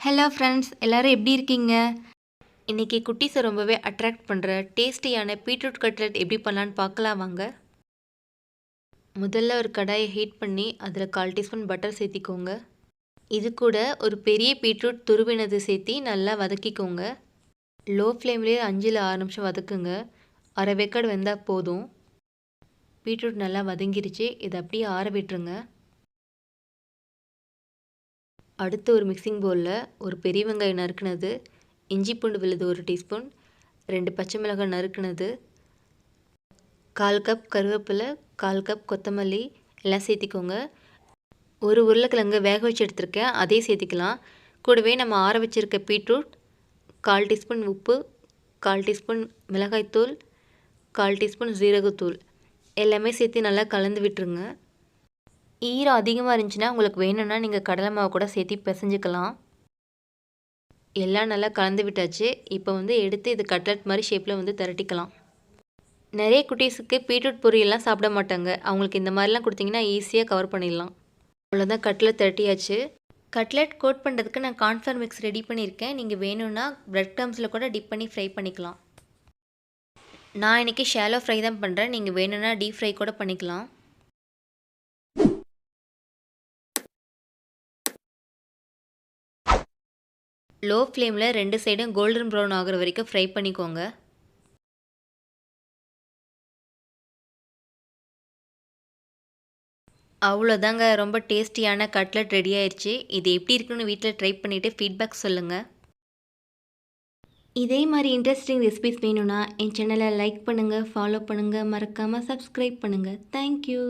Hello friends, எல்லோரும் எப்படி இருக்கீங்க? இன்றைக்கி குட்டீஸை ரொம்பவே அட்ராக்ட் பண்ணுற டேஸ்டியான பீட்ரூட் கட்லெட் எப்படி பண்ணலான்னு பார்க்கலாம் வாங்க. முதல்ல ஒரு கடாயை ஹீட் பண்ணி அதில் 1/4 டீஸ்பூன் பட்டர் சேர்த்திக்கோங்க. இது கூட ஒரு பெரிய பீட்ரூட் துருவினது சேர்த்தி நல்லா வதக்கிக்கோங்க. லோ ஃப்ளேம்லேயே 5-6 நிமிஷம் வதக்குங்க. அரை வேக்காடு வெந்தால் போதும். பீட்ரூட் நல்லா வதங்கிருச்சு. இதை அப்படியே ஆற விட்டுருங்க. அடுத்து ஒரு மிக்சிங் பவுலில் ஒரு பெரிய வெங்காயம் நறுக்குனது, இஞ்சி பூண்டு விழுது 1 டீஸ்பூன், 2 பச்சை மிளகாய் நறுக்குனது, 1/4 கப் கருவேப்பிலை, 1/4 கப் கொத்தமல்லி எல்லாம் சேர்த்திக்கோங்க. ஒரு உருளைக்கிழங்கு வேக வச்சு எடுத்துருக்கேன், அதே சேர்த்திக்கலாம். கூடவே நம்ம ஆற வச்சுருக்க பீட்ரூட், 1/4 டீஸ்பூன் உப்பு, 1/4 டீஸ்பூன் மிளகாய்த்தூள், 1/4 டீஸ்பூன் ஜீரகத்தூள் எல்லாமே சேர்த்து நல்லா கலந்து விட்டுருங்க. ஈரம் அதிகமாக இருந்துச்சுன்னா உங்களுக்கு வேணும்னா நீங்கள் கடலை மாவு கூட சேர்த்து பிசைஞ்சிக்கலாம். எல்லாம் நல்லா கலந்து விட்டாச்சு. இப்போ எடுத்து இது கட்லெட் மாதிரி ஷேப்பில் திரட்டிக்கலாம். நிறைய குட்டீஸுக்கு பீட்ரூட் பொரியெல்லாம் சாப்பிட மாட்டாங்க. அவங்களுக்கு இந்த மாதிரிலாம் கொடுத்தீங்கன்னா ஈஸியாக கவர் பண்ணிடலாம். அவ்வளோதான், கட்லெட் திரட்டியாச்சு. கட்லெட் கோட் பண்ணுறதுக்கு நான் கார்ன்ஃப்ளவர் மிக்ஸ் ரெடி பண்ணியிருக்கேன். நீங்கள் வேணும்னா பிரெட் க்ரம்ஸில் கூட டிப் பண்ணி ஃப்ரை பண்ணிக்கலாம். நான் இன்றைக்கி ஷாலோ ஃப்ரை தான் பண்ணுறேன். நீங்கள் வேணும்னா டீப் ஃப்ரை கூட பண்ணிக்கலாம். லோ ஃப்ளேமில் 2 சைடும் கோல்டன் ப்ரௌன் ஆகிற வரைக்கும் ஃப்ரை பண்ணிக்கோங்க. அவ்வளோதாங்க, ரொம்ப டேஸ்டியான கட்லெட் ரெடி ஆயிடுச்சு. இது எப்படி இருக்குன்னு வீட்டில் ட்ரை பண்ணிவிட்டு ஃபீட்பேக் சொல்லுங்கள். இதே மாதிரி இன்ட்ரெஸ்டிங் ரெசிபிஸ் வேணும்னா என் சேனலை லைக் பண்ணுங்கள், ஃபாலோ பண்ணுங்கள், மறக்காமல் சப்ஸ்கிரைப் பண்ணுங்கள். தேங்க்யூ.